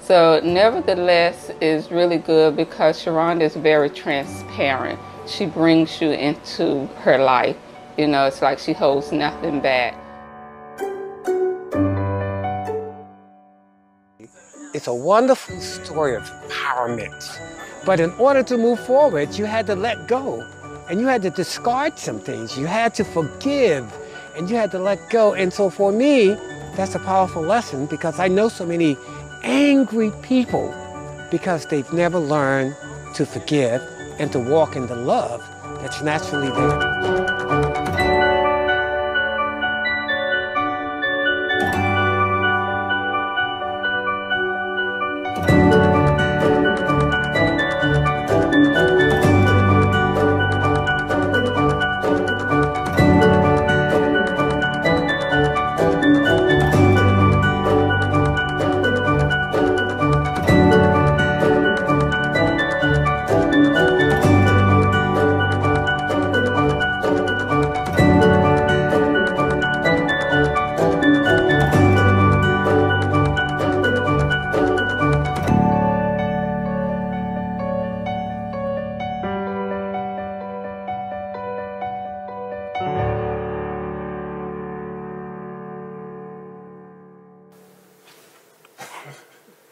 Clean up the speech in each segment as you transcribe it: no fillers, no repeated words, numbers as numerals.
So nevertheless is really good because Sharonda is very transparent. She brings you into her life. You know, it's like she holds nothing back. It's a wonderful story of empowerment. But in order to move forward, you had to let go. And you had to discard some things. You had to forgive. And you had to let go. And so for me, that's a powerful lesson because I know so many angry people because they've never learned to forgive and to walk in the love that's naturally there.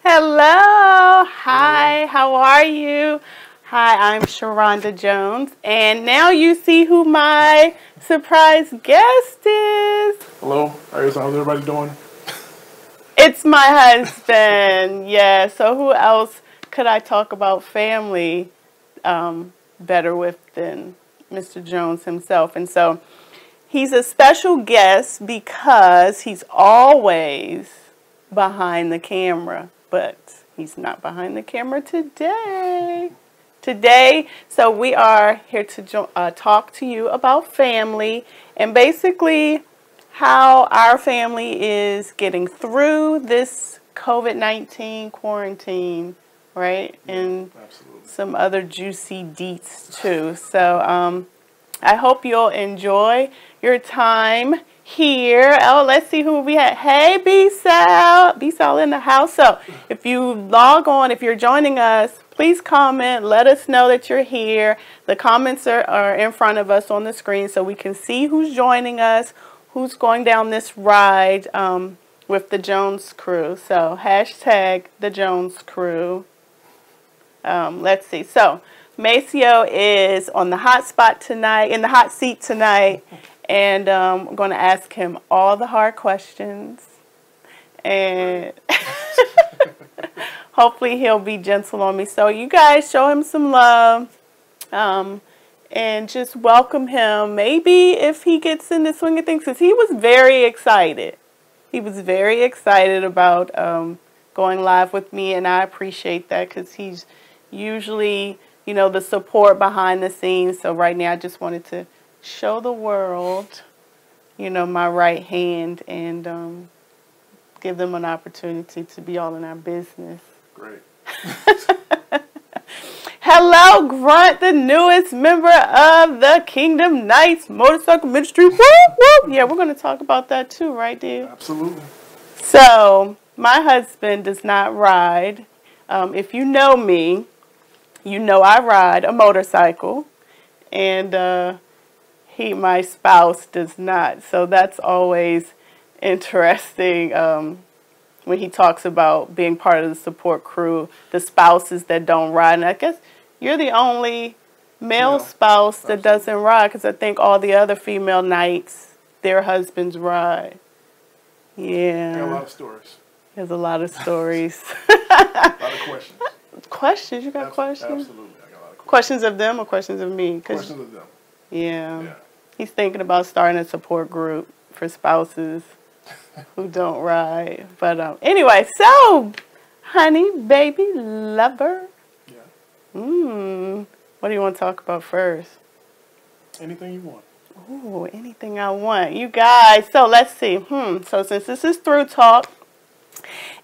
Hello, hi, how are you? Hi, I'm Sharonda Jones, and now you see who my surprise guest is. Hello, how's everybody doing? It's my husband, yeah, so who else could I talk about family better with than Mr. Jones himself? And so he's a special guest because he's always behind the camera. But he's not behind the camera today. So we are here to talk to you about family and basically how our family is getting through this COVID-19 quarantine, right? And Absolutely. Some other juicy deets too. So I hope you'll enjoy your time here. Oh, let's see who we have. Hey, B-Sal in the house. So if you log on, if you're joining us, please comment. Let us know that you're here. The comments are in front of us on the screen so we can see who's joining us, who's going down this ride with the Jones crew. So hashtag the Jones crew. Let's see. So Maceo is on the hot spot tonight, in the hot seat tonight. And I'm going to ask him all the hard questions. And hopefully he'll be gentle on me. So you guys show him some love. And just welcome him. Maybe if he gets in the swing of things. Because he was very excited. He was very excited about going live with me. And I appreciate that because he's usually, you know, the support behind the scenes. So right now I just wanted to show the world, you know, my right hand and give them an opportunity to be all in our business. Great. Hello, Grunt, the newest member of the Kingdom Knights Motorcycle Ministry. Whoop, whoop. Yeah, we're going to talk about that too, right, dude? Absolutely. So, my husband does not ride. If you know me, you know I ride a motorcycle. And my spouse does not. So that's always interesting when he talks about being part of the support crew, the spouses that don't ride. And I guess you're the only male spouse that doesn't ride because I think all the other female knights, their husbands ride. Yeah. Got a lot of stories. There's a lot of stories. A lot of questions. Questions? You got questions? Absolutely. I got a lot of questions. Questions of them or questions of me? Questions of them. Yeah. He's thinking about starting a support group for spouses who don't ride. But anyway, so honey, baby, lover. Yeah. What do you want to talk about first? Anything you want. Ooh, anything I want. You guys, so let's see. So since this is Through Talk,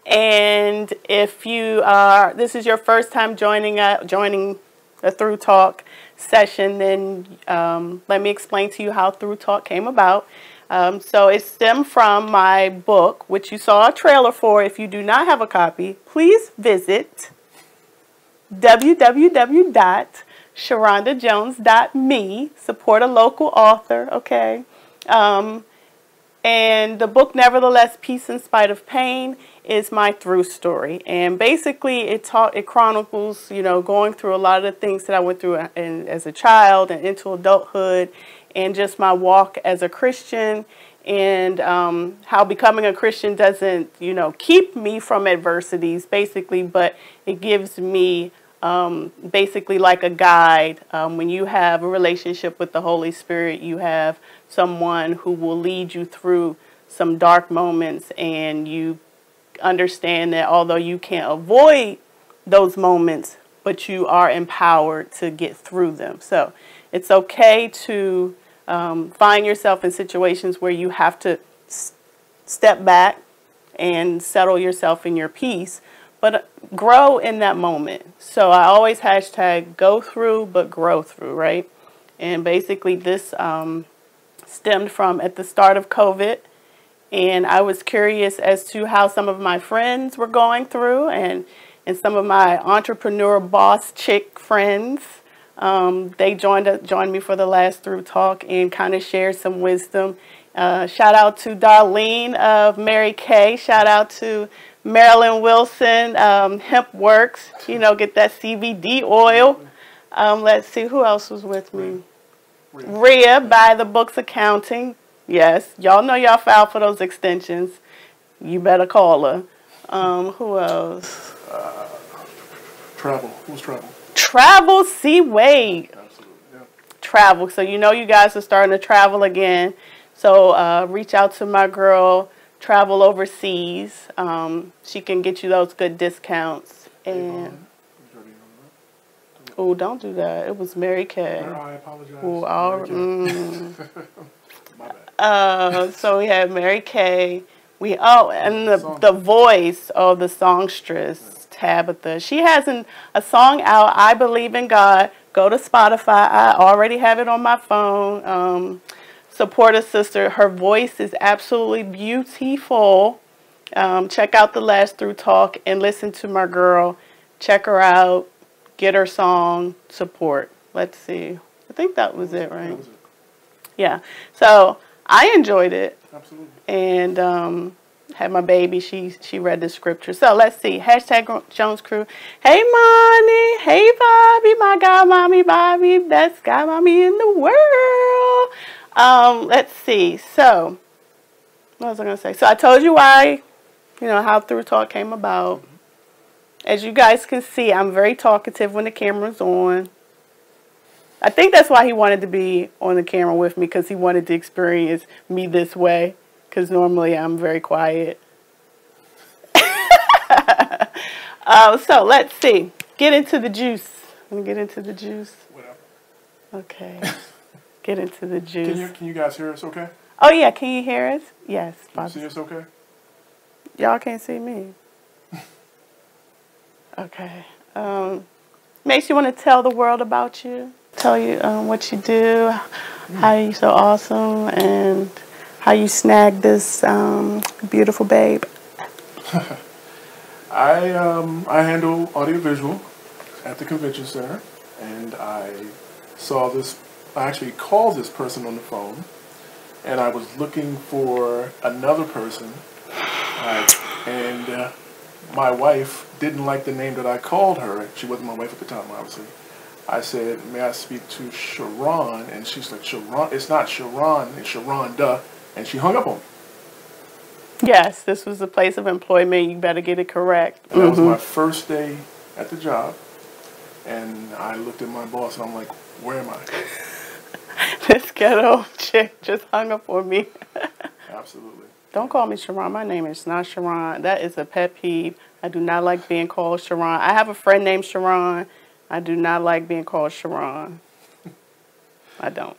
and if this is your first time joining the Through Talk session, then let me explain to you how Through Talk came about. So it stemmed from my book, which you saw a trailer for. If you do not have a copy, please visit www.sharondajones.me. Support a local author, okay? And the book, nevertheless, Peace in Spite of Pain, is my through story. And basically, it chronicles, going through a lot of the things that I went through as a child and into adulthood, and just my walk as a Christian, and how becoming a Christian doesn't, keep me from adversities, basically, but it gives me basically like a guide. When you have a relationship with the Holy Spirit, you have someone who will lead you through some dark moments, and you understand that although you can't avoid those moments, but you are empowered to get through them. So it's okay to find yourself in situations where you have to step back and settle yourself in your peace, but grow in that moment. So I always hashtag go through, but grow through, right? And basically this stemmed from at the start of COVID, and I was curious as to how some of my friends were going through, and some of my entrepreneur boss chick friends. They joined me for the last Through Talk and kind of shared some wisdom. Shout out to Darlene of Mary Kay. Shout out to Marilyn Wilson, Hemp Works. Get that CBD oil. Let's see, who else was with me? Rhea, Buy the Books Accounting. Yes, y'all know y'all filed for those extensions. You better call her. Who else? Travel. Who's Travel? Travel C. Wade. Absolutely, yeah. Travel. So you guys are starting to travel again. So reach out to my girl, Travel Overseas. She can get you those good discounts. And oh, don't do that. It was Mary Kay. I apologize. Oh, My bad. so we had Mary Kay. And the voice of the songstress, Tabitha. She has a song out, I Believe in God. Go to Spotify. I already have it on my phone. Support a sister. Her voice is absolutely beautiful. Check out the last Through Talk and listen to my girl. Check her out. Get her song. Support. Let's see. I think that was it, right? That was it. Yeah. So I enjoyed it. Absolutely. And had my baby. She read the scripture. So let's see. Hashtag Jones Crew. Hey, Money. Hey, Bobby. My God, Mommy, Bobby. Best God, Mommy in the world. Let's see. So what was I going to say? So I told you why, how Through Talk came about. As you guys can see, I'm very talkative when the camera's on. I think that's why he wanted to be on the camera with me, because he wanted to experience me this way, because normally I'm very quiet. So let's see. Get into the juice. Let me get into the juice. Whatever. Okay. Get into the juice. Can you guys hear us okay? Oh, yeah. Can you hear us? Yes. Can you see us okay? Y'all can't see me. Okay. Mace, you want to tell the world about you? Tell you what you do, how you're so awesome, and how you snagged this beautiful babe. I handle audiovisual at the convention center, and I actually called this person on the phone, and I was looking for another person, and my wife didn't like the name that I called her. She wasn't my wife at the time, obviously. I said, may I speak to Sharon? And she's like, Sharon? It's not Sharon, it's Sharonda. And she hung up on me. Yes, this was a place of employment. You better get it correct. And that was my first day at the job. And I looked at my boss and I'm like, where am I? This ghetto chick just hung up on me. Absolutely. Don't call me Sharon. My name is not Sharon. That is a pet peeve. I do not like being called Sharon. I have a friend named Sharon. I do not like being called Sharon. I don't.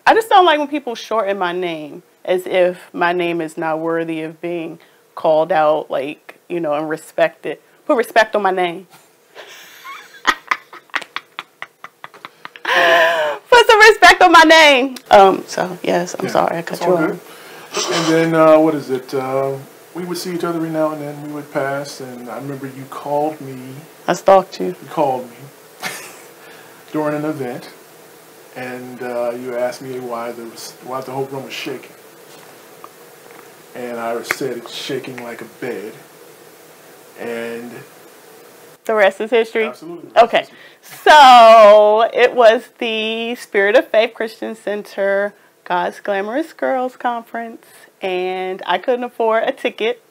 I just don't like when people shorten my name as if my name is not worthy of being called out, like, you know, and respected. Put respect on my name. Put some respect on my name. So, yes, I'm sorry I cut you off. And then, what is it? We would see each other every now and then. We would pass, and I remember you called me. I stalked you. You called me during an event, and you asked me why the whole room was shaking. And I said it's shaking like a bed. And the rest is history? Absolutely. Okay. So it was the Spirit of Faith Christian Center God's Glamorous Girls Conference. And I couldn't afford a ticket.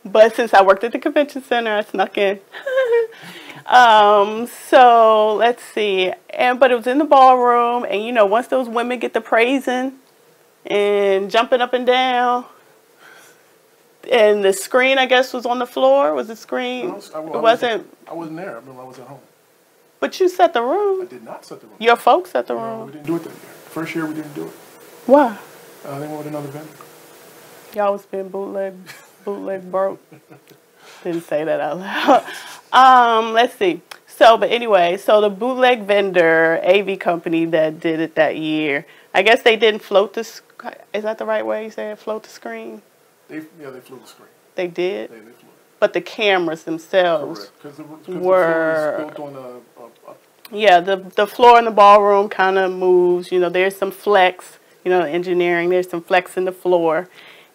But since I worked at the convention center, I snuck in. So let's see. But it was in the ballroom. And, you know, once those women get to praising and jumping up and down, and the screen, I guess, was on the floor. Was the screen? I wasn't there. I remember I was at home. But you set the room. I did not set the room. Your folks set the room. No, we didn't do it that year. First year we didn't do it. Why? They went with another vendor. Y'all was being bootleg broke. Didn't say that out loud. Let's see. So, but anyway, so the bootleg vendor, AV company that did it that year, I guess they didn't float the, is that the right way you say it? Float the screen? They flew the screen. They did? They flew it. But the cameras themselves were... the floor is built on yeah, the floor in the ballroom kind of moves. You know, there's some flex, you know, engineering. There's some flex in the floor.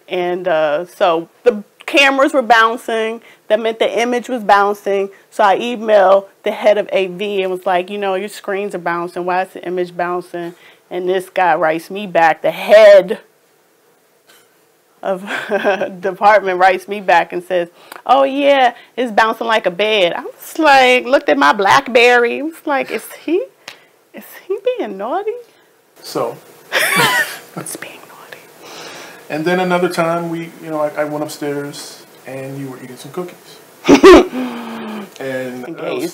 And so the cameras were bouncing. That meant the image was bouncing. So I emailed the head of AV and was like, you know, your screens are bouncing. Why is the image bouncing? And this guy writes me back, the head of department writes me back and says, oh yeah, it's bouncing like a bed. I was like, looked at my BlackBerry. I was like, is he being naughty? So. What's being naughty? And then another time I went upstairs and you were eating some cookies. And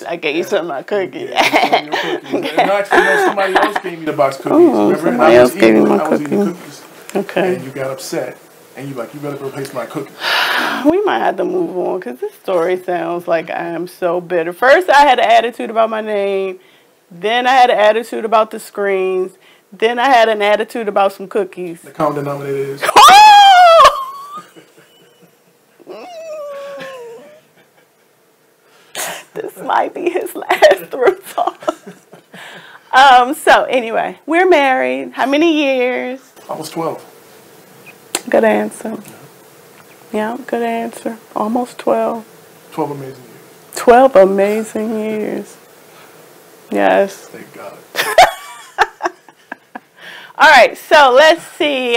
I gave you some of my cookies. And actually, no, somebody else gave me the box cookies. Ooh, somebody else gave me my cookies. Okay. And you got upset. And you're like, you better replace my cookies. We might have to move on because this story sounds like I am so bitter. First, I had an attitude about my name. Then I had an attitude about the screens. Then I had an attitude about some cookies. The common denominator is... This might be his last through talk. So anyway, we're married. How many years? Almost 12. Good answer. Yeah, good answer. Almost 12. 12 amazing years. 12 amazing years. Yes. Thank God. All right, so let's see.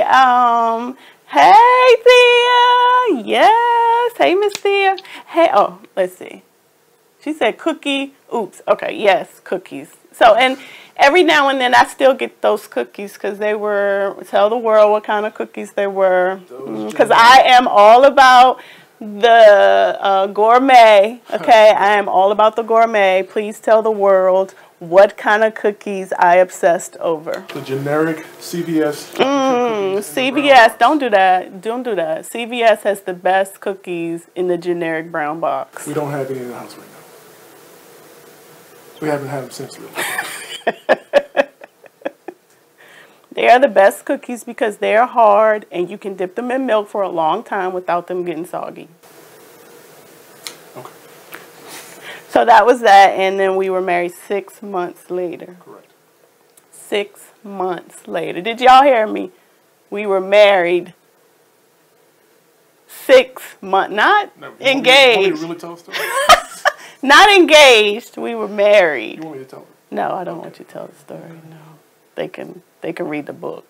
Hey, Thea. Yes. Hey, Miss Thea. Hey, oh, let's see. She said cookie. Oops. Okay, yes, cookies. So, and every now and then I still get those cookies because they were, tell the world what kind of cookies they were. Because I am all about the gourmet, okay? I am all about the gourmet. Please tell the world what kind of cookies I obsessed over. The generic CVS. CVS, don't do that. Don't do that. CVS has the best cookies in the generic brown box. We don't have any in the house right now. We haven't had them since then. They are the best cookies because they are hard and you can dip them in milk for a long time without them getting soggy. Okay. So that was that, and then we were married 6 months later. Correct. 6 months later. Did y'all hear me? We were married 6 months, not engaged. You want me to really tell a story? Not engaged. We were married. You want me to tell it? No, I don't want you to tell the story. No, they can read the book.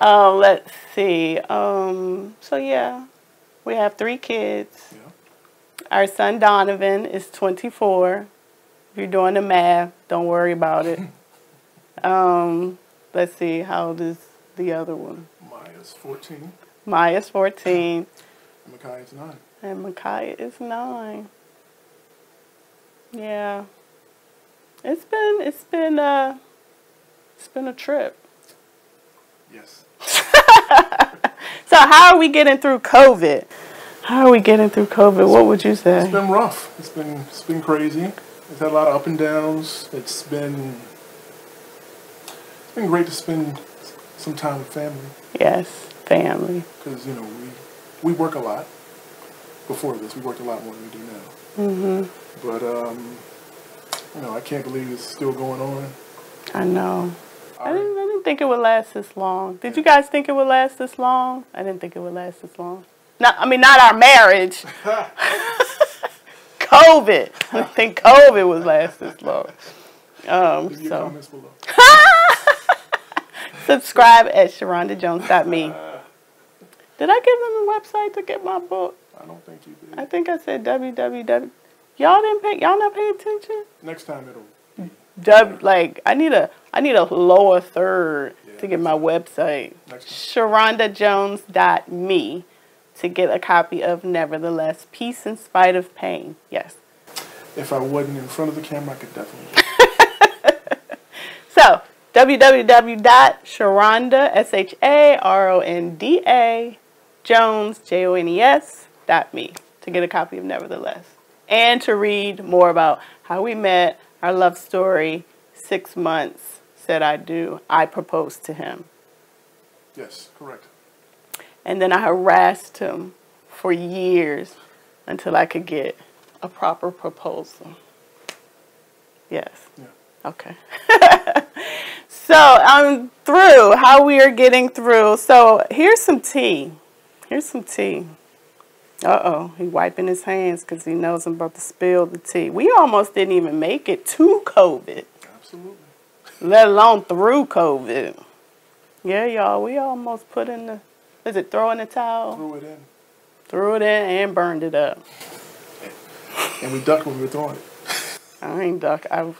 Let's see. So yeah, we have 3 kids. Yeah. Our son Donovan is 24. If you're doing the math, don't worry about it. Let's see. How old is the other one? Maya's 14. Maya's 14. And Micaiah is 9. And Micaiah is 9. Yeah. It's been a trip. Yes. So how are we getting through COVID? How are we getting through COVID? What would you say? It's been rough. It's been crazy. It's had a lot of up and downs. It's been great to spend some time with family. Yes, family. Because, you know, we work a lot. Before this, we worked a lot more than we do now. Mm-hmm. But, you know, I can't believe it's still going on. I know. I didn't think it would last this long. Did you guys think it would last this long? I didn't think it would last this long. Not our marriage. COVID. I didn't think COVID would last this long. Leave your comments below. Subscribe at SharondaJones.me. Did I give them a website to get my book? I don't think you did. I think I said www. Y'all not pay attention? Next time it'll be. I need a lower third to get my website. SharondaJones.me to get a copy of Nevertheless, Peace in Spite of Pain. Yes. If I wasn't in front of the camera, I could definitely do it. So, www.sharonda, Sharonda, Jones, JONES.me to get a copy of Nevertheless. And to read more about how we met, our love story, 6 months, said I do, I proposed to him. Yes, correct. And then I harassed him for years until I could get a proper proposal. Yes. Yeah. Okay. So I'm through, how we are getting through. So here's some tea. Uh-oh, he wiping his hands because he knows I'm about to spill the tea. We almost didn't even make it to COVID. Absolutely. Let alone through COVID. Yeah, y'all, we almost put in the, throw in the towel? Threw it in and burned it up. And we ducked when we were throwing it. I ain't duck. I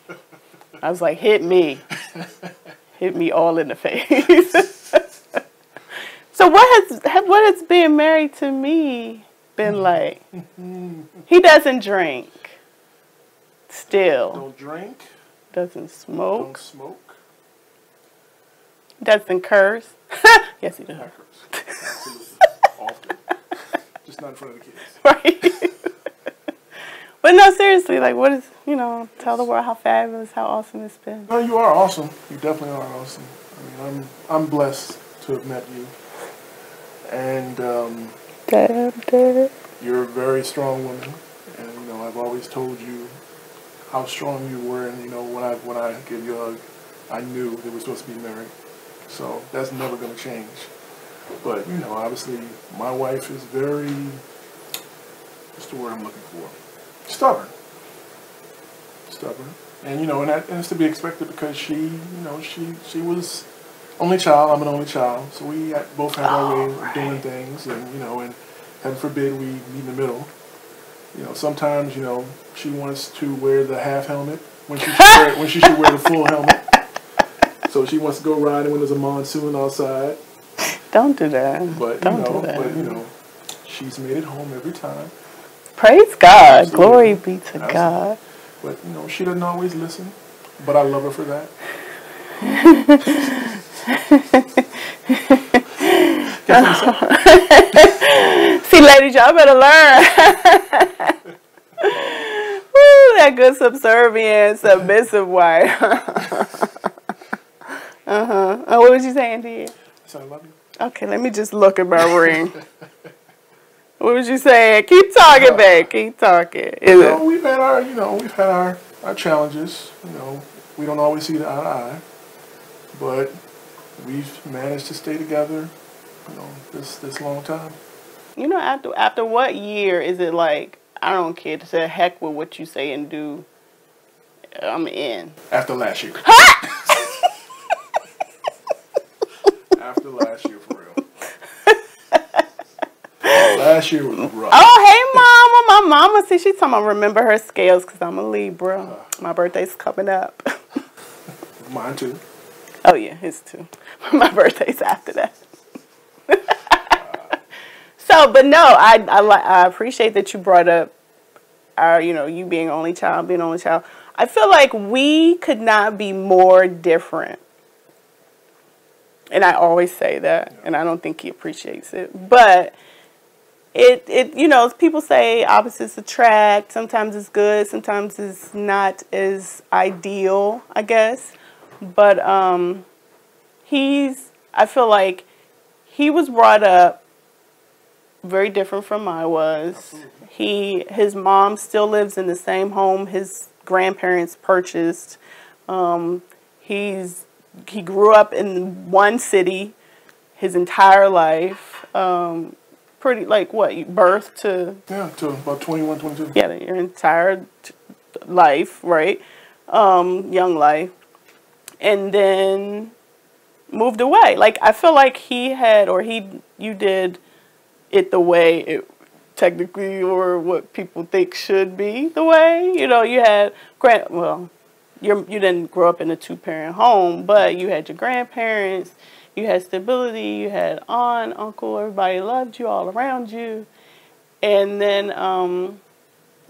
was like, hit me. Hit me all in the face. So what has being married to me been like? He doesn't drink. Still. Don't drink. Doesn't smoke. Don't smoke. Doesn't curse. Yes, he does. I curse. Absolutely. Often. Just not in front of the kids. Right. But no, seriously, like, what is, tell the world how fabulous, how awesome it's been. No, you are awesome. You definitely are awesome. I mean, I'm blessed to have met you. And you're a very strong woman. And, I've always told you how strong you were. And, when I gave you a hug, I knew they were supposed to be married. So that's never going to change. But, obviously, my wife is very, what's the word I'm looking for? Stubborn. And, and it's to be expected because she was only child. I'm an only child. So we both had our way of doing things. And, and heaven forbid we meet in the middle. Sometimes, she wants to wear the half helmet when she should wear the full helmet. So she wants to go riding when there's a monsoon outside. Don't do that. But, she's made it home every time. Praise God. Absolutely. Glory be to God. But, she doesn't always listen. But I love her for that. See, ladies, y'all better learn. Woo, that good subservient, submissive wife. What was you saying, dear? I said I love you. Okay, let me just look at my ring. What was you saying? Keep talking, babe. Keep talking. We've had our challenges. We don't always see the eye to eye, but we've managed to stay together. This long time. After what year is it like? I don't care. To say heck with what you say and do. I'm in. After last year. After last year, for real. Last year was rough. Oh, hey, Mama. My mama. See, she's talking about remember her scales because I'm a Libra. My birthday's coming up. Mine too. Oh, yeah, his too. My birthday's after that. So, but no, I appreciate that you brought up our, you being only child, being only child. I feel like we could not be more different. And I always say that, and I don't think he appreciates it. But people say opposites attract. Sometimes it's good, sometimes it's not as ideal, I guess. But I feel like he was brought up very different from I was. His mom still lives in the same home his grandparents purchased. He grew up in one city his entire life. Pretty like what, birth to to about 21, 22. Yeah, your entire life, right? Young life, and then moved away. Like I feel like you did it the way it technically, or what people think should be the way. You had you didn't grow up in a 2-parent home, but you had your grandparents, you had stability, you had aunt, uncle, everybody loved you all around you. And then and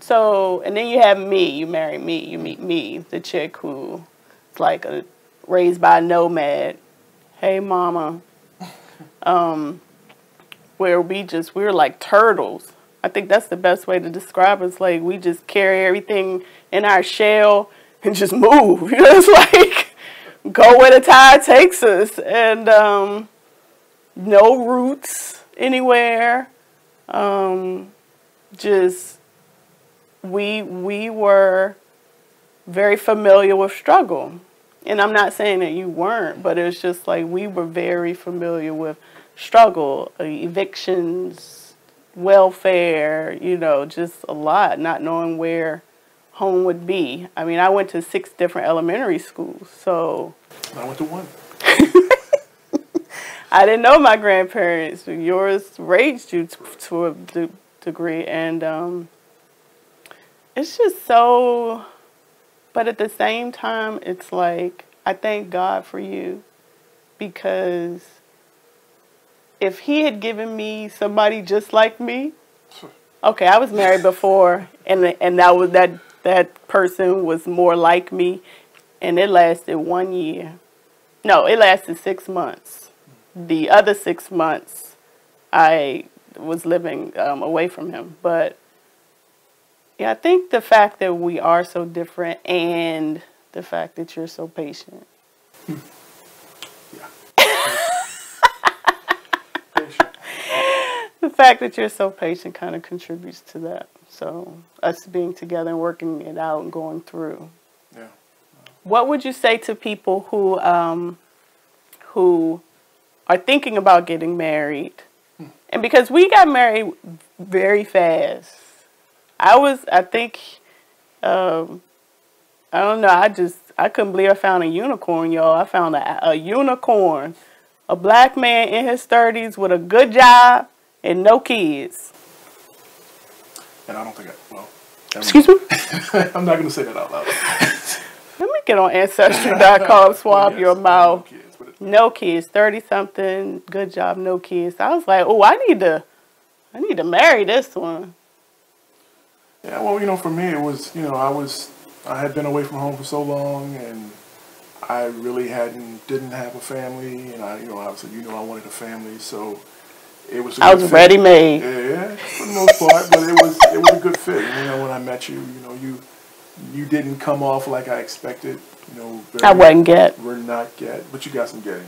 then you have me, you marry me, you meet me, the chick who is like raised by a nomad. Hey mama. Where we were like turtles. I think that's the best way to describe it. It's like we just carry everything in our shell and just move. It's like go where the tide takes us, and no roots anywhere. Just we were very familiar with struggle, and I'm not saying that you weren't, but it was just like we were very familiar with struggle, evictions, welfare, just a lot, not knowing where home would be. I mean, I went to 6 different elementary schools, so I went to 1. I didn't know my grandparents. Yours raised you to a degree, and it's just so, but at the same time, it's like, I thank God for you, because if he had given me somebody just like me, okay, I was married before, and that person was more like me, and it lasted 1 year. No, it lasted 6 months. The other 6 months, I was living away from him. But yeah, I think the fact that we are so different, and the fact that you're so patient. The fact that you're so patient kind of contributes to that. So us being together and working it out and going through. Yeah. What would you say to people who are thinking about getting married? And because we got married very fast. I don't know, I couldn't believe I found a unicorn, y'all. I found a unicorn. A black man in his 30s with a good job and no kids. And I don't think Excuse me? I'm not going to say that out loud. Let me get on Ancestry.com, swab your mouth. No kids, 30-something, good job, no kids. I was like, oh, I need to marry this one. Yeah, well, for me, it was, I had been away from home for so long, and I really didn't have a family, and obviously, I wanted a family, so it was. I was ready made. Yeah, for the most part, but it was a good fit. When I met you, you didn't come off like I expected. I wasn't get. We're not get, but you got some getting.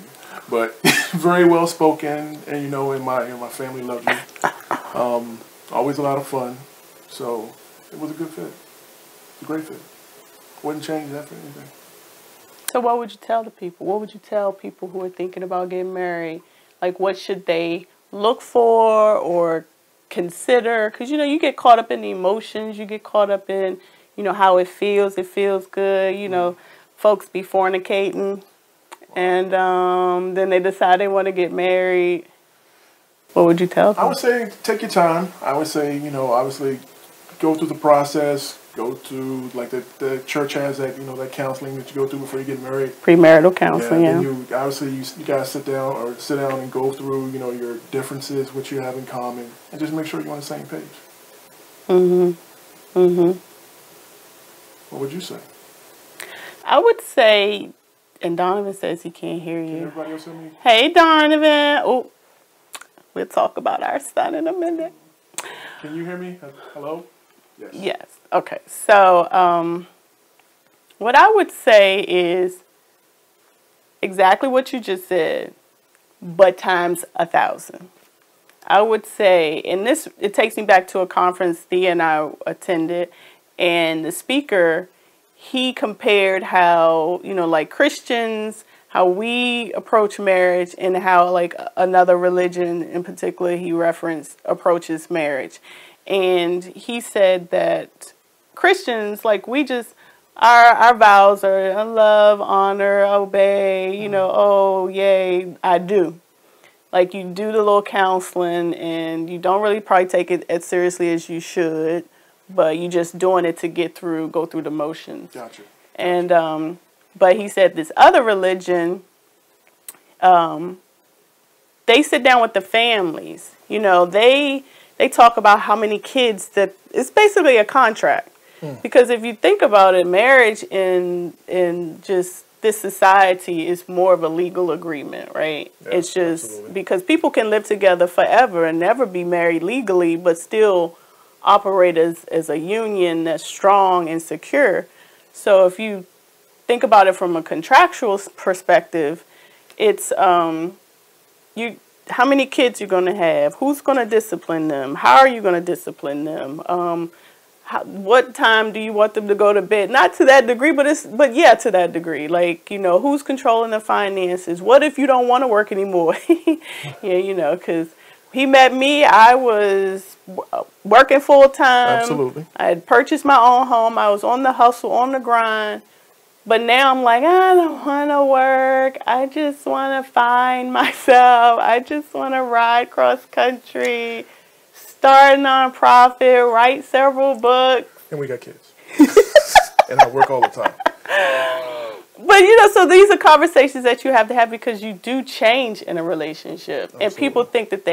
But very well spoken, and and my family loved you. Always a lot of fun, so it was a good fit. It's a great fit. Wouldn't change that for anything. So what would you tell the people? What would you tell people who are thinking about getting married? Like, what should they look for or consider? Because, you get caught up in the emotions. You get caught up in, how it feels. It feels good. Folks be fornicating. And then they decide they want to get married. What would you tell them? I would say take your time. I would say, obviously go through the process, go to like the church has that that counseling that you go through before you get married. Premarital counseling, Then you obviously you guys sit down and go through your differences, what you have in common, and just make sure you're on the same page. What would you say? I would say, and Donovan says he can't hear you. Can everybody else hear me? Hey, Donovan. Oh, we'll talk about our son in a minute. Can you hear me? Hello? Yes. Yes. Okay. So, what I would say is exactly what you just said, but times 1,000. I would say, and it takes me back to a conference Thea and I attended, and the speaker, he compared how, like Christians, how we approach marriage and how like another religion in particular he referenced approaches marriage. And he said that Christians, like we just, our vows are love, honor, obey, oh, yay, I do. Like you do the little counseling and you don't really probably take it as seriously as you should, but you just doing it to go through the motions. Gotcha. And, but he said this other religion, they sit down with the families. They talk about how many kids that it's basically a contract. Because if you think about it, marriage in just this society is more of a legal agreement, right? Yeah, it's just absolutely. because people can live together forever and never be married legally, but still operate as a union that's strong and secure. So if you think about it from a contractual perspective, it's how many kids you're going to have, who's going to discipline them, how are you going to discipline them, what time do you want them to go to bed? Not to that degree, but yeah, to that degree. Like, who's controlling the finances? What if you don't want to work anymore? Yeah, because he met me, I was working full time. Absolutely. I had purchased my own home. I was on the hustle, on the grind. But now I'm like, I don't want to work. I just want to find myself. I just want to ride cross country, start a nonprofit, write several books. And we got kids. And I work all the time. But, so these are conversations that you have to have because you do change in a relationship. Absolutely. And people think that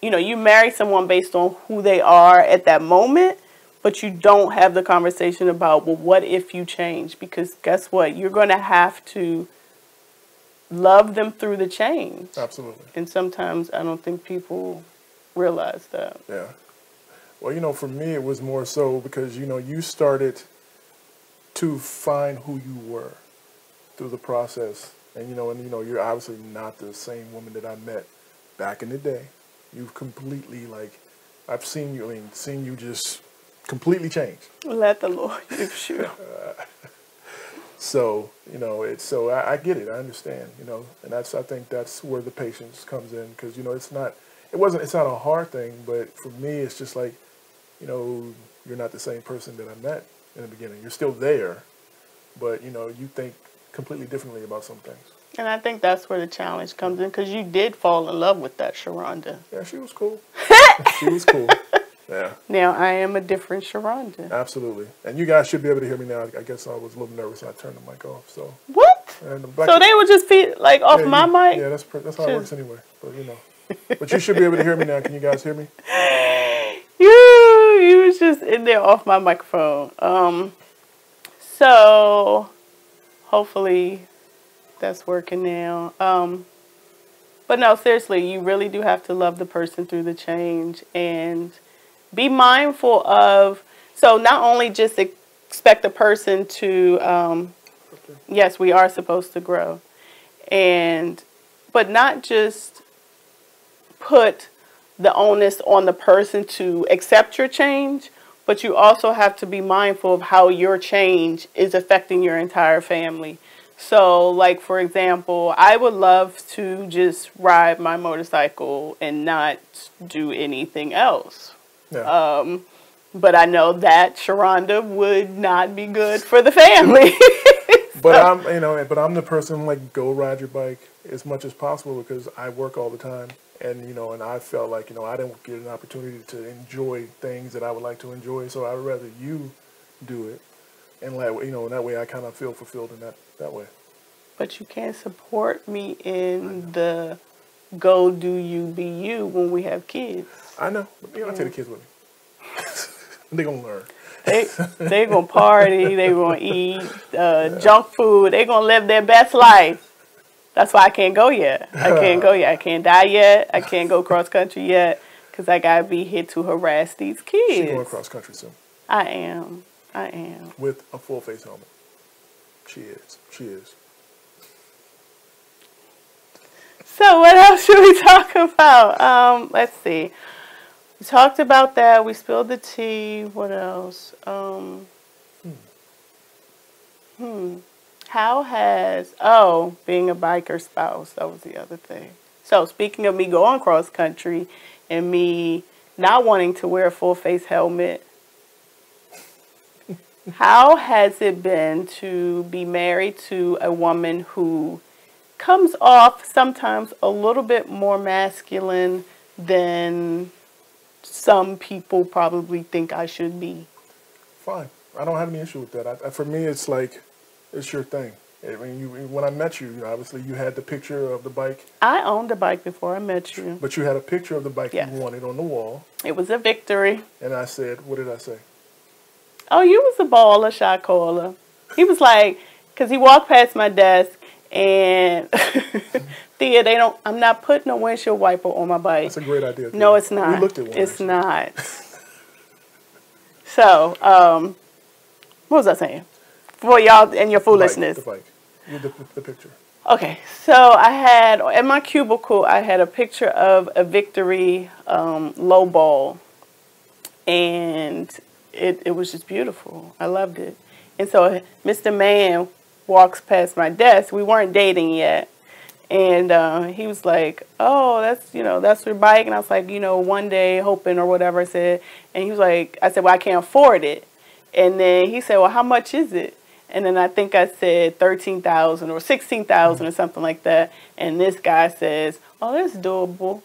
you marry someone based on who they are at that moment, but you don't have the conversation about, well, what if you change? Because guess what? You're going to have to love them through the change. Absolutely. And sometimes I don't think people realize that. Yeah. Well, for me, it was more so because, you started to find who you were through the process. And, you're obviously not the same woman that I met back in the day. You've completely, I've seen you just completely changed. Let the Lord use you. So, I get it. I understand, and I think that's where the patience comes in because, it's not a hard thing, but for me, it's just like, you're not the same person that I met in the beginning. You're still there, but, you think completely differently about some things. And I think that's where the challenge comes in because you did fall in love with that Sharonda. Yeah, she was cool. She was cool. Yeah. Now I am a different Sharonda. Absolutely. And you guys should be able to hear me now. I guess I was a little nervous and I turned the mic off. So. What? So they would just be off my mic? Yeah, that's how it works anyway. But But you should be able to hear me now. Can you guys hear me? You was just in there off my microphone. So hopefully that's working now. But no, seriously, you really do have to love the person through the change and be mindful of, so not only just expect the person to, yes, we are supposed to grow, but not just put the onus on the person to accept your change, but you also have to be mindful of how your change is affecting your entire family. So, like, for example, I would love to just ride my motorcycle and not do anything else. Yeah. But I know that Sharonda would not be good for the family. But I'm the person, like, go ride your bike as much as possible because I work all the time. And, and I felt like, I didn't get an opportunity to enjoy things that I would like to enjoy. So I would rather you do it. And, that way I kind of feel fulfilled in that way. But you can't support me in the go do you be you when we have kids. I know. But, I take the kids with me. They're going to learn. They going to party. They going to eat junk food. They going to live their best life. That's why I can't go yet. I can't die yet. I can't go cross country yet because I got to be here to harass these kids. She's going cross country soon. I am. With a full face helmet. She is. So what else should we talk about? Let's see. We talked about that. We spilled the tea. What else? How has, being a biker spouse, that was the other thing. So speaking of me going cross country and me not wanting to wear a full face helmet, how has it been to be married to a woman who comes off sometimes a little bit more masculine than some people probably think I should be? Fine. I don't have any issue with that. For me, it's like, it's your thing. I mean, when I met you, obviously you had the picture of the bike. I owned a bike before I met you. But you had a picture of the bike Yes. you wanted on the wall. It was a victory. And I said, what did I say? Oh, you was a baller, shot caller. He was like, because he walked past my desk and Thea, I'm not putting a windshield wiper on my bike. That's a great idea. Thea. No, it's not. We looked at one. It's actually. not. So, what was I saying? For y'all and your foolishness. The bike. The picture. Okay, so I had, in my cubicle, I had a picture of a victory low ball. And it was just beautiful. I loved it. And so Mr. Man walks past my desk. We weren't dating yet. And he was like, oh, that's your bike. And I was like, one day hoping or whatever I said. And he was like, I said, well, I can't afford it. And then he said, well, how much is it? And then I think I said 13,000 or 16,000 or something like that. And this guy says, oh, that's doable.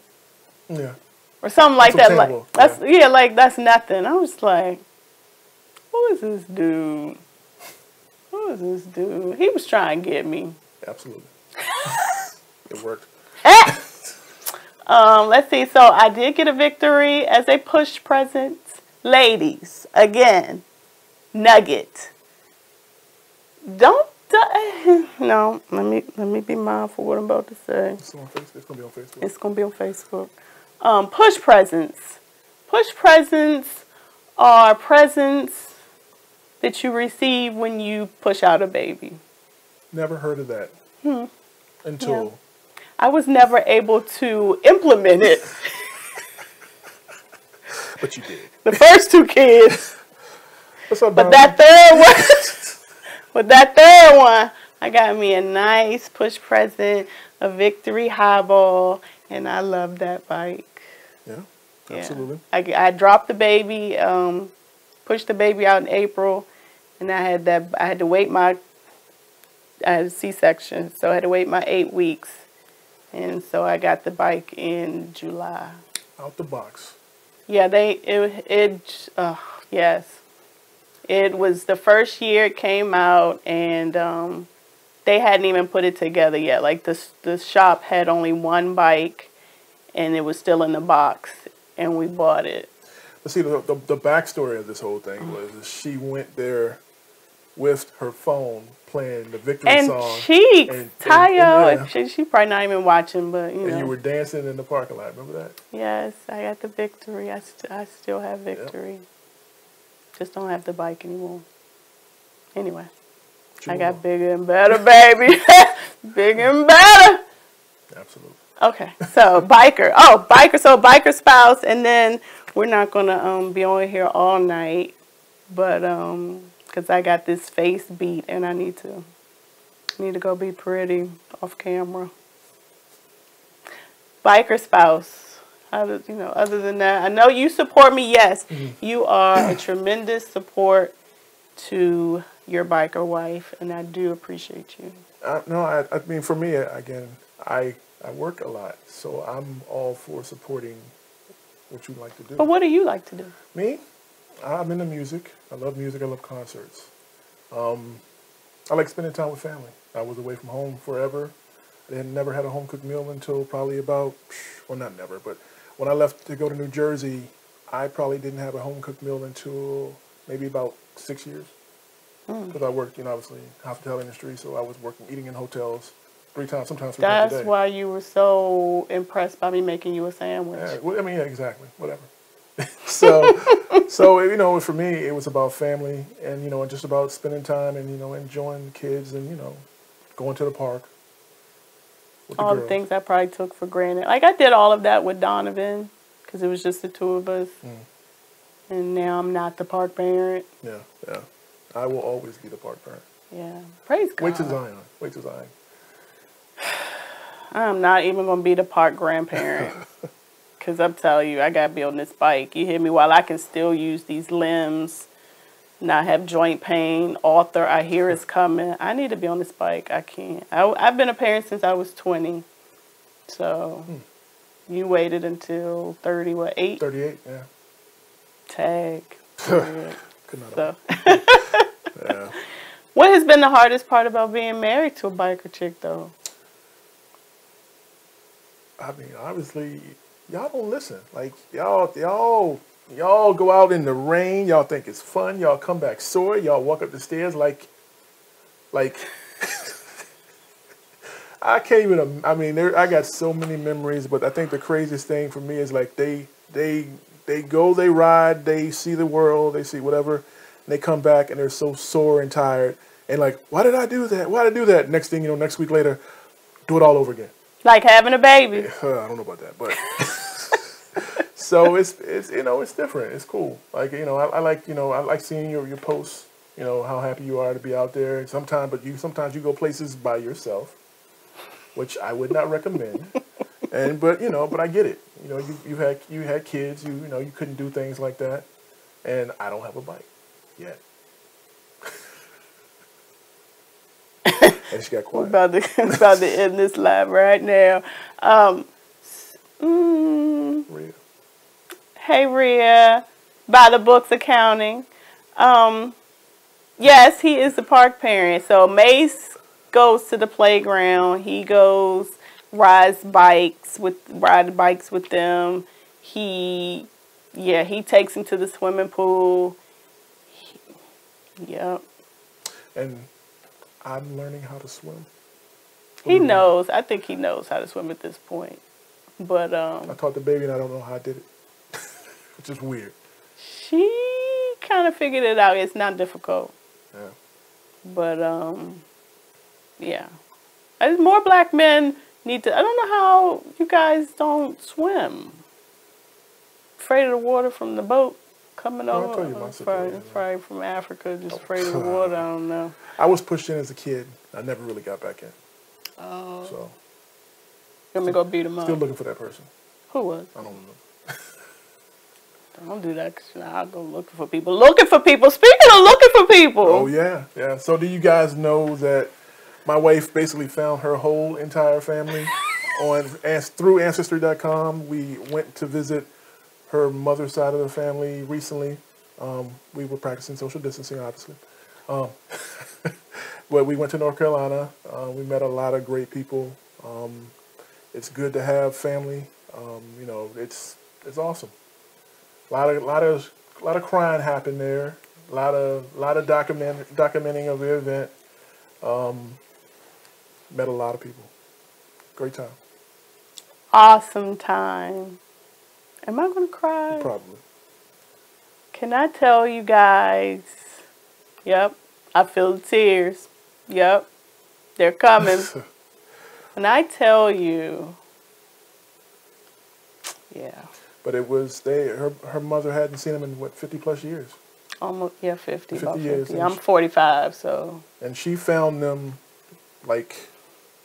Yeah. Or something like That's that. obtainable. Like that's nothing. I was like, who is this dude? Who is this dude? He was trying to get me. Absolutely. It worked. Let's see. So I did get a victory as a push present. Ladies, again, nugget. No, let me be mindful what I'm about to say. It's on Facebook. It's gonna be on Facebook. It's gonna be on Facebook. Push presents. Push presents are presents that you receive when you push out a baby. Never heard of that. Until. Yeah. I was never able to implement it. But you did. The first two kids. What's up, But Bounty? that third one, I got me a nice push present, a victory highball, and I love that bike. Yeah, absolutely. I dropped the baby, pushed the baby out in April, and I had I had a C-section, so I had to wait my 8 weeks. And so I got the bike in July. Out the box. Yeah, yes. It was the first year it came out, and they hadn't even put it together yet. Like the shop had only one bike, and it was still in the box, and we bought it. But see, the backstory of this whole thing was she went there with her phone playing the victory song. And Tayo, she probably not even watching, but And you were dancing in the parking lot. Remember that? Yes, I got the victory. I still have victory. Yep. Just don't have the bike anymore. Anyway, I got bigger and better, baby. Bigger and better. Absolutely. Okay, so biker. Oh, biker. So biker spouse, and then we're not gonna be on here all night, but because I got this face beat and I need to go be pretty off camera. Biker spouse. Other than that, I know you support me. Yes, you are a tremendous support to your biker wife, and I do appreciate you. I mean, for me, again, I I work a lot, so I'm all for supporting what you like to do. But what do you like to do? Me? I'm into music. I love music. I love concerts. I like spending time with family. I was away from home forever. I had never had a home cooked meal until probably about, well, not never, but when I left to go to New Jersey, I probably didn't have a home cooked meal until maybe about 6 years. Because I worked, obviously, in the hospitality industry, so I was working, eating in hotels 3 times, sometimes 3 times a That's day. why you were so impressed by me making you a sandwich. Yeah, well, I mean, yeah, exactly, whatever. So, for me, it was about family and, and just about spending time and, enjoying the kids and, going to the park with the All the girls. things I probably took for granted. Like, I did all of that with Donovan because it was just the 2 of us. And now I'm not the park parent. Yeah. I will always be the park parent. Yeah. Praise God. Wait till Zion. I'm not even going to be the park grandparent. Because I'm telling you, I got to be on this bike. You hear me? While I can still use these limbs, not have joint pain, Arthur, I hear it's coming. I need to be on this bike. I can't. I've been a parent since I was 20. So you waited until 30, what, 8? 38, yeah. Tag. Could not So. Yeah. What has been the hardest part about being married to a biker chick, though? I mean, obviously, y'all don't listen. Like, y'all go out in the rain. Y'all think it's fun. Y'all come back sore. Y'all walk up the stairs like, I can't even, I mean, I got so many memories, but I think the craziest thing for me is like they go, they ride, they see the world, they see whatever, and they come back and they're so sore and tired. And like, why did I do that? Why did I do that? Next thing you know, next week later, do it all over again. Like having a baby. I don't know about that, but so it's it's different. It's cool. Like I like seeing your posts. How happy you are to be out there. Sometimes you go places by yourself, which I would not recommend. But I get it. You had kids. You couldn't do things like that, and I don't have a bike yet. And she got quiet. We're about to end this live right now. Rhea. Hey, Rhea. By the Books Accounting. Yes, he is the park parent. So Mace goes to the playground. He goes ride bikes with them. He takes him to the swimming pool. Yep. And I'm learning how to swim. He knows. I think he knows how to swim at this point. But I taught the baby and I don't know how I did it. Which is weird. She kind of figured it out. It's not difficult. Yeah. But yeah. More black men need to. I don't know how you guys don't swim. Afraid of the water from the boat coming over. I'll tell you my situation. Probably from Africa, just afraid of the water. I don't know. I was pushed in as a kid. I never really got back in. Oh. So. You want me to go beat him up? Still looking for that person. Who was? I don't know. Don't do that, because I'll go looking for people. Looking for people. Speaking of looking for people. Oh, yeah. Yeah. So do you guys know that my wife basically found her whole entire family through Ancestry.com? We went to visit her mother's side of the family recently. We were practicing social distancing, obviously. But we went to North Carolina. We met a lot of great people. It's good to have family. It's awesome. A lot of crying happened there. A lot of documenting of the event. Met a lot of people. Great time. Awesome time. Am I going to cry? Probably. Can I tell you guys? Yep. I feel the tears. Yep. They're coming. When I tell you, yeah. But it was her mother hadn't seen him in 50 plus years. Almost 50. 50 about years. 50. I'm 45, so. And she found them,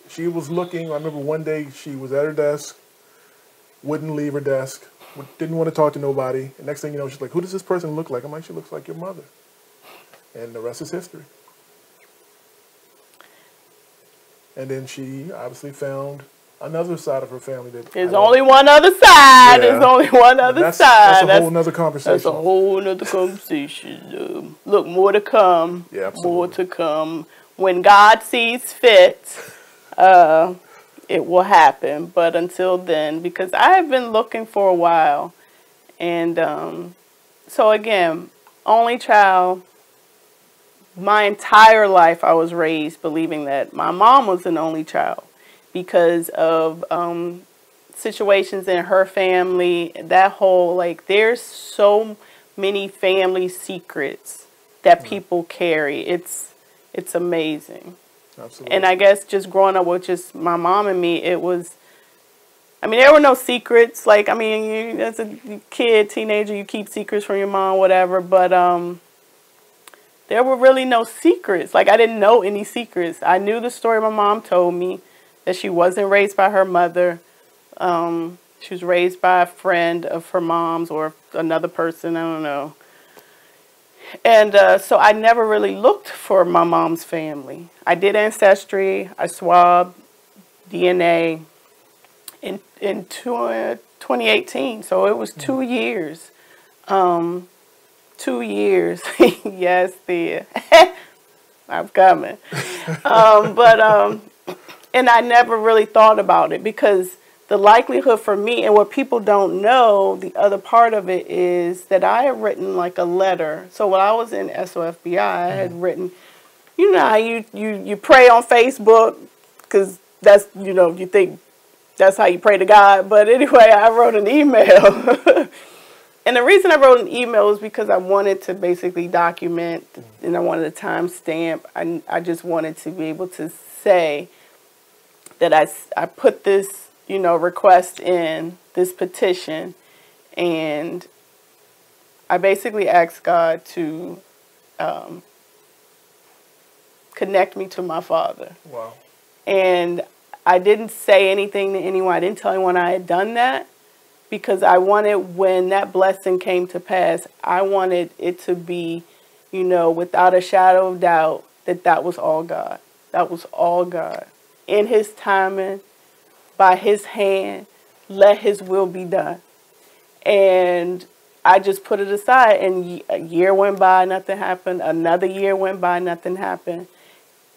she was looking. I remember one day she was at her desk, wouldn't leave her desk, didn't want to talk to nobody. And next thing you know, she's like, "Who does this person look like?" I'm like, "She looks like your mother." And the rest is history. And then she obviously found another side of her family that there's only one other side. There's only one other side. That's a whole nother conversation. That's a whole nother conversation. Look, more to come. Yeah, absolutely. More to come. When God sees fit, it will happen. But until then, because I have been looking for a while, and so again, only child. My entire life, I was raised believing that my mom was an only child because of situations in her family. That whole, like, there's so many family secrets that people carry. It's amazing. Absolutely. And I guess just growing up with just my mom and me, it was, I mean, there were no secrets. Like, I mean, as a kid, teenager, you keep secrets from your mom, whatever. But there were really no secrets. Like, I didn't know any secrets. I knew the story my mom told me, that she wasn't raised by her mother. She was raised by a friend of her mom's or another person, I don't know. And so I never really looked for my mom's family. I did Ancestry. I swabbed DNA in 2018. So it was 2 years. 2 years. Yes, dear. I'm coming. And I never really thought about it because the likelihood for me, and what people don't know, the other part of it is that I had written like a letter. So when I was in SOFBI, I had written, you know how you pray on Facebook because that's, you know, you think that's how you pray to God. But anyway, I wrote an email. And the reason I wrote an email was because I wanted to basically document, and I wanted a timestamp. I just wanted to be able to say that I put this, you know, request in, this petition, and I basically asked God to connect me to my father. Wow. And I didn't say anything to anyone. I didn't tell anyone I had done that. Because I wanted, when that blessing came to pass, I wanted it to be, you know, without a shadow of doubt, that was all God. That was all God. In His timing, by His hand, let His will be done. And I just put it aside, and a year went by, nothing happened. Another year went by, nothing happened.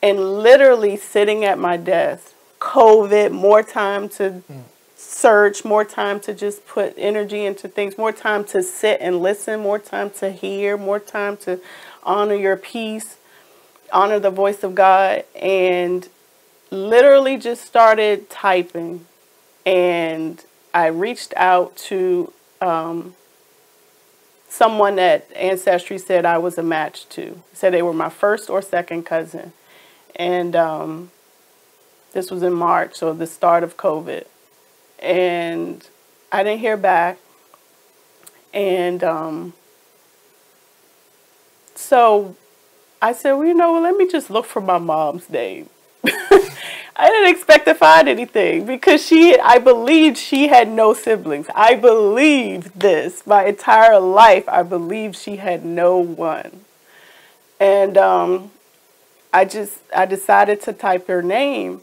And literally sitting at my desk, COVID, more time to search, more time to just put energy into things, more time to sit and listen, more time to hear, more time to honor your peace, honor the voice of God, and literally just started typing. And I reached out to someone that Ancestry said I was a match to. Said they were my first or second cousin. And this was in March, so the start of COVID. And I didn't hear back. And so I said, well, you know, well, let me just look for my mom's name. I didn't expect to find anything because I believed she had no siblings. I believed this. My entire life, I believed she had no one. And I decided to type her name.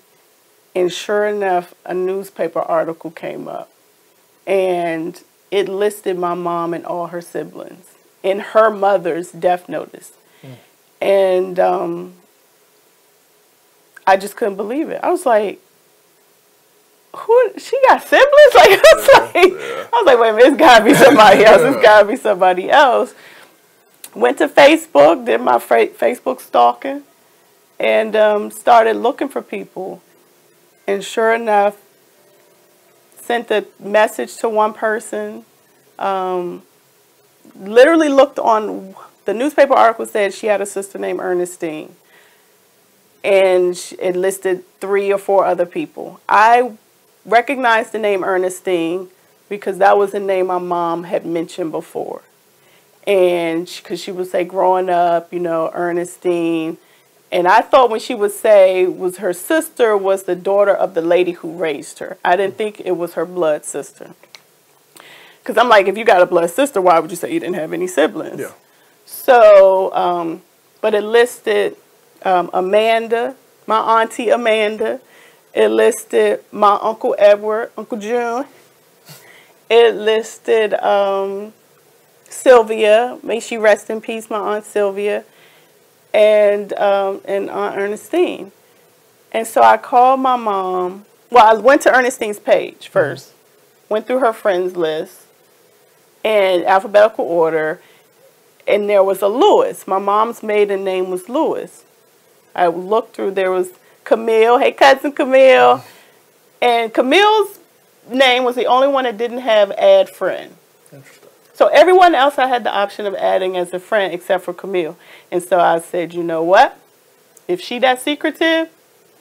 And sure enough, a newspaper article came up. And it listed my mom and all her siblings in her mother's death notice. And I just couldn't believe it. I was like, she got siblings? Like, I was like, wait a minute, it's got to be somebody else. It's got to be somebody else. Went to Facebook, did my Facebook stalking, and started looking for people. And sure enough, sent a message to one person, literally looked on, the newspaper article said she had a sister named Ernestine. And it listed 3 or 4 other people. I recognized the name Ernestine because that was the name my mom had mentioned before. And because she would say growing up, you know, Ernestine. And I thought when she would say was her sister was the daughter of the lady who raised her. I didn't think it was her blood sister. Because I'm like, if you got a blood sister, why would you say you didn't have any siblings? Yeah. So, but it listed Amanda, my auntie Amanda, It listed my Uncle Edward, Uncle June. It listed Sylvia, may she rest in peace, my Aunt Sylvia, and Aunt Ernestine. And so I called my mom. Well, I went to Ernestine's page first, went through her friends list in alphabetical order, and there was a Lewis. My mom's maiden name was Lewis. I looked through, there was Camille. Hey, cousin Camille. And Camille's name was the only one that didn't have add friend. Interesting. So everyone else I had the option of adding as a friend except for Camille. And so I said, you know what? If she that secretive,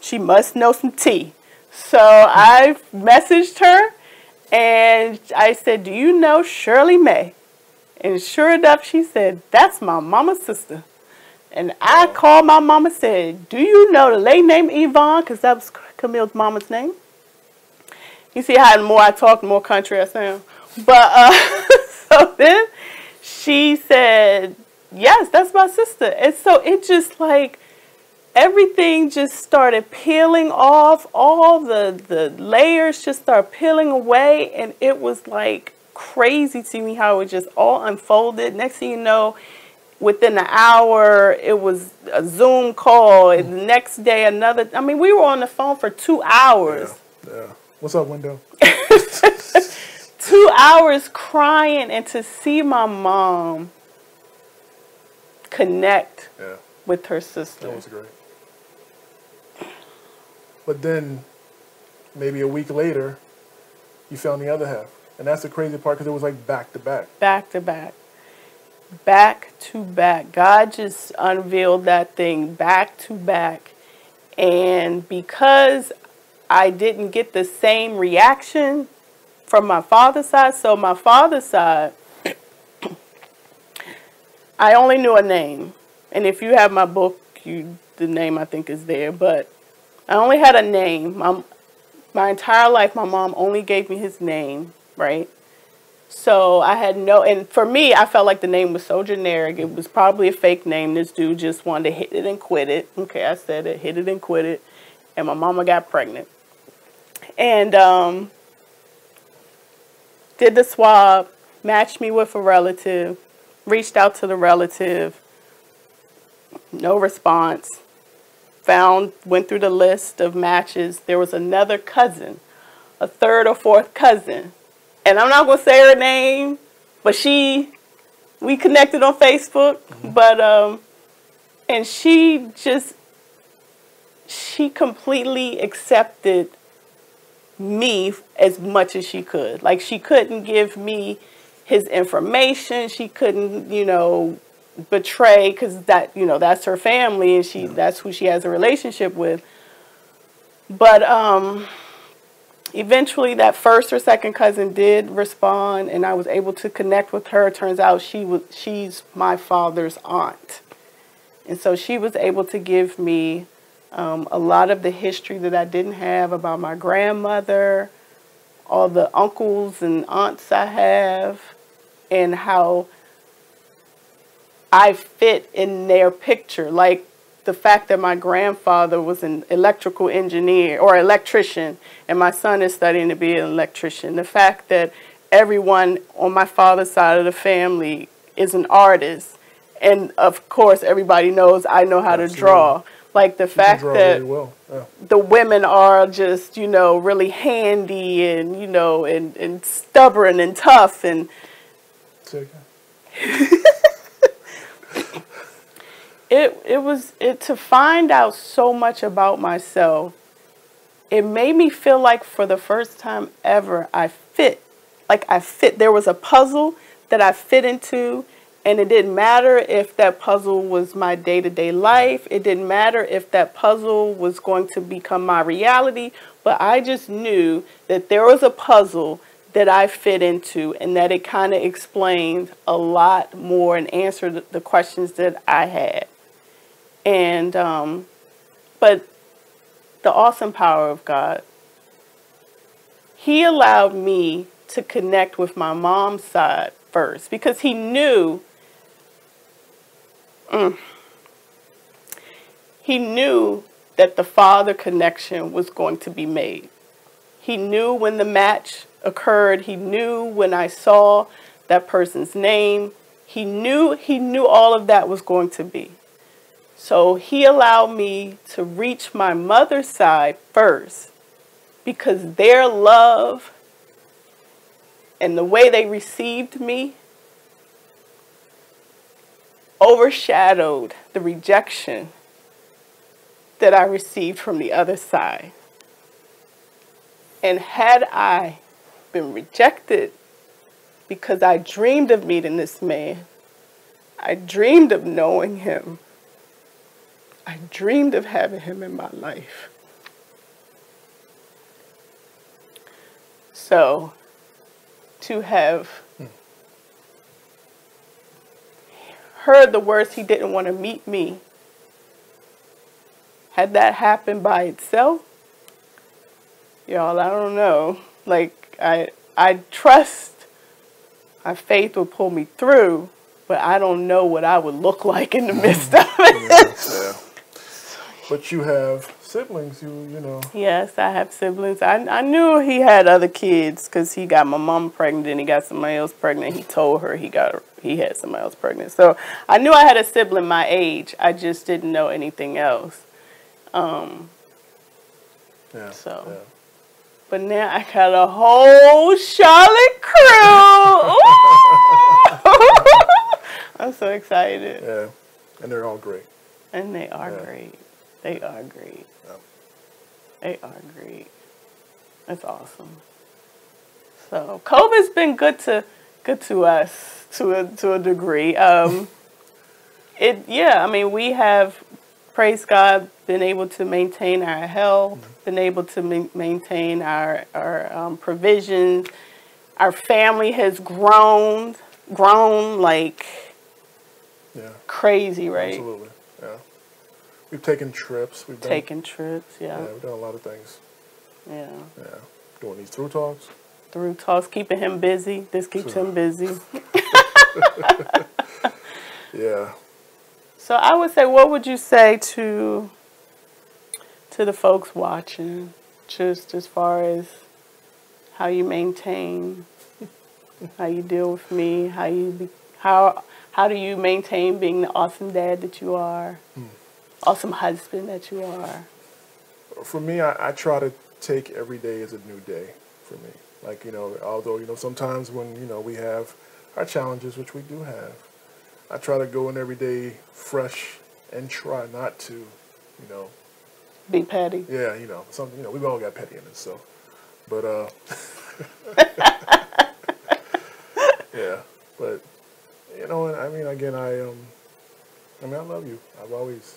she must know some tea. So I messaged her and I said, do you know Shirley May? And sure enough, she said, that's my mama's sister. And I called my mama and said, do you know the lady named Yvonne? Because that was Camille's mama's name. You see how the more I talk, the more country I sound. But so then she said, yes, that's my sister. And so it just like, everything just started peeling off. All the layers just started peeling away. And it was like crazy to me how it just all unfolded. Next thing you know, within an hour, it was a Zoom call. And the next day, another. I mean, we were on the phone for 2 hours. Yeah. What's up, Window? 2 hours crying, and to see my mom connect with her sister. That was great. But then, maybe a week later, you found the other half. And that's the crazy part, because it was like back to back. Back to back. Back to back. God just unveiled that thing back to back. And because I didn't get the same reaction from my father's side, so my father's side, I only knew a name. And if you have my book, the name I think is there. But I only had a name. My entire life, my mom only gave me his name, right? So I had no, and for me, I felt like the name was so generic. It was probably a fake name. This dude just wanted to hit it and quit it. Okay, I said it, hit it and quit it. And my mama got pregnant. And did the swab, matched me with a relative, reached out to the relative, no response. Went through the list of matches. There was another cousin, a third or fourth cousin. And I'm not going to say her name, but we connected on Facebook. But, and she completely accepted me as much as she could. Like, she couldn't give me his information. She couldn't, betray, because that's her family, and that's who she has a relationship with. But eventually that first or second cousin did respond, and I was able to connect with her. Turns out she's my father's aunt, and so she was able to give me a lot of the history that I didn't have about my grandmother, all the uncles and aunts I have, and how I fit in their picture. Like the fact that my grandfather was an electrical engineer or electrician, and my son is studying to be an electrician. The fact that everyone on my father's side of the family is an artist. And of course, everybody knows I know how to draw. Like the fact that the women are just, really handy and, and stubborn and tough. And it to find out so much about myself, it made me feel like for the first time ever, I fit. Like I fit. There was a puzzle that I fit into, and it didn't matter if that puzzle was my day-to-day life. It didn't matter if that puzzle was going to become my reality, but I just knew that there was a puzzle that I fit into, and that it kind of explained a lot more and answered the questions that I had. And, but the awesome power of God, He allowed me to connect with my mom's side first, because He knew, He knew that the father connection was going to be made. He knew when the match occurred. He knew when I saw that person's name. He knew all of that was going to be. So he allowed me to reach my mother's side first, because their love and the way they received me overshadowed the rejection that I received from the other side. And had I been rejected because I dreamed of meeting this man, I dreamed of knowing him, I dreamed of having him in my life. So, to have heard the words he didn't want to meet me, had that happened by itself, y'all, I don't know. Like, I trust my faith will pull me through, but I don't know what I would look like in the midst of it. Yeah. But you have siblings, you know. Yes, I have siblings. I knew he had other kids because he got my mom pregnant and he got somebody else pregnant. He told her he had somebody else pregnant. So I knew I had a sibling my age. I just didn't know anything else. Yeah. But now I got a whole Charlotte crew. I'm so excited. Yeah, and they're all great. And they are great. They are great. Yeah. They are great. That's awesome. So COVID's been good to us to a degree. I mean, we have, praise God, been able to maintain our health, been able to maintain our provisions. Our family has grown like crazy, right? Absolutely, yeah. We've taken trips. Yeah. Yeah, we've done a lot of things. Yeah. Yeah, doing these through talks. Through talks, keeping him busy. This keeps him busy. Yeah. So I would say, what would you say to the folks watching, just as far as how you maintain, how you deal with me, how do you maintain being the awesome dad that you are, awesome husband that you are? For me, I try to take every day as a new day for me. Like, although, sometimes when, we have our challenges, which we do have, I try to go in every day fresh and try not to, be petty. Yeah, something, we've all got petty in us, so. But, yeah, but, I mean, again, I love you. I've always,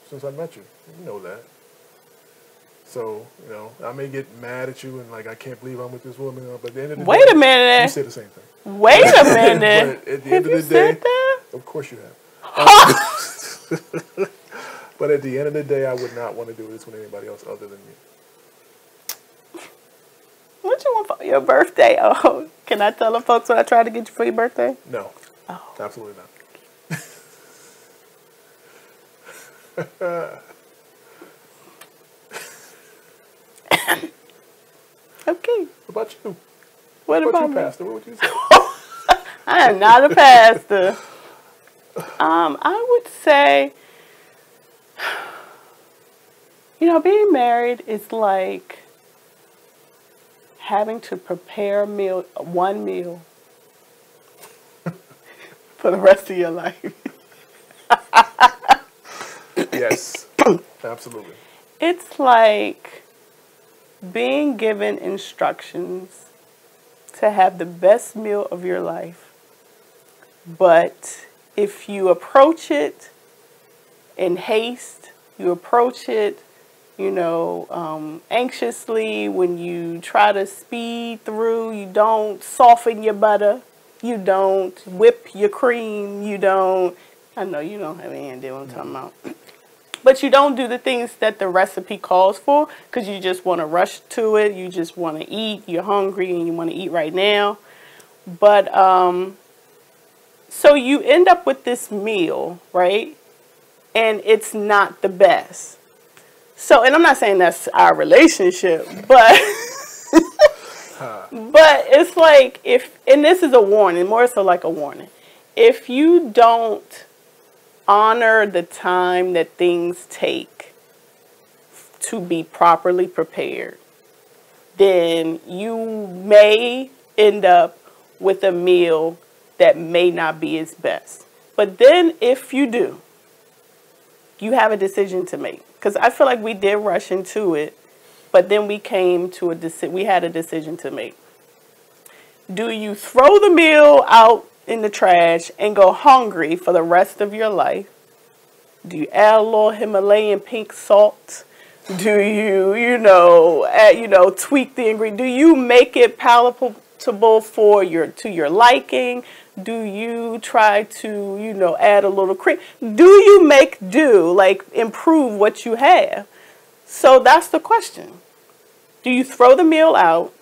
since I met you, you know that. So, I may get mad at you and like, I can't believe I'm with this woman, but at the end of the day. Wait a minute. You say the same thing. Wait a minute. But at the end of the day, of course you have. But at the end of the day, I would not want to do this with anybody else other than you. What you want for your birthday? Oh, can I tell the folks what I tried to get you for your birthday? No. Oh. Absolutely not. Okay. What about you? What about you, me? Pastor? What would you say? I am not a pastor. I would say, being married is like having to prepare one meal for the rest of your life. Yes, absolutely. It's like being given instructions to have the best meal of your life. But if you approach it in haste, you approach it, anxiously, when you try to speed through, you don't soften your butter, you don't whip your cream, I know you don't have any idea what I'm talking about. But you don't do the things that the recipe calls for because you just want to rush to it. You just want to eat. You're hungry and you want to eat right now. But so you end up with this meal, right? And it's not the best. So, and I'm not saying that's our relationship, but but it's like if, and this is a warning, more so like a warning. If you don't honor the time that things take to be properly prepared, then you may end up with a meal that may not be its best. But then if you do, you have a decision to make. Because I feel like we did rush into it, but then we came to we had a decision to make. Do you throw the meal out in the trash and go hungry for the rest of your life? Do you add a little Himalayan pink salt? Do you, tweak the ingredient? Do you make it palatable for to your liking? Do you try to, add a little cream? Do you make do, like improve what you have? So that's the question. Do you throw the meal out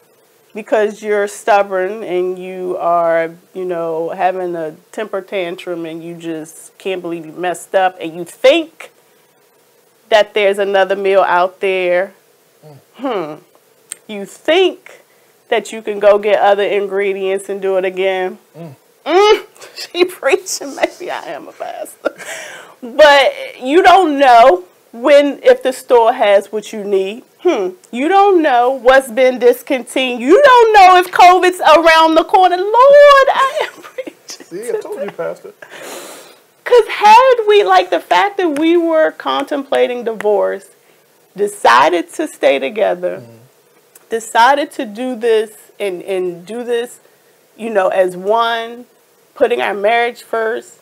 because you're stubborn and you are, having a temper tantrum and you just can't believe you messed up and you think that there's another meal out there? You think that you can go get other ingredients and do it again? She preaching. Maybe I am a pastor. But you don't know if the store has what you need. You don't know what's been discontinued. You don't know if COVID's around the corner. Lord, I am preaching. See, I told you, Pastor. Because had we, like the fact that we were contemplating divorce, decided to stay together, decided to do this and do this, as one, putting our marriage first,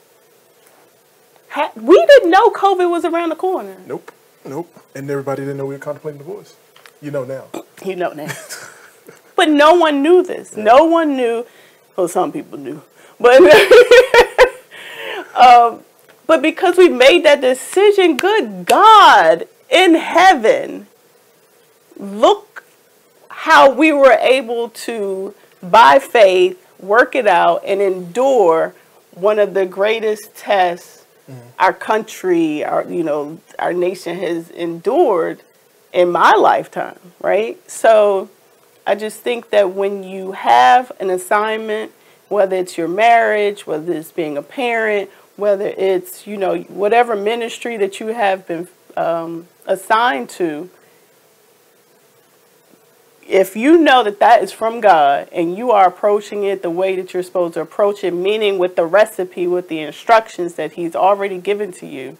we didn't know COVID was around the corner. Nope. And everybody didn't know we were contemplating divorce. You know now. You know now. But no one knew this. Yeah. No one knew. Well, some people knew. But but because we made that decision, good God in heaven, look how we were able to, by faith, work it out and endure one of the greatest tests our country, our nation has endured in my lifetime, right? So I just think that when you have an assignment, whether it's your marriage, whether it's being a parent, whether it's, whatever ministry that you have been assigned to, if you know that is from God and you are approaching it the way that you're supposed to approach it, meaning with the recipe, with the instructions that He's already given to you,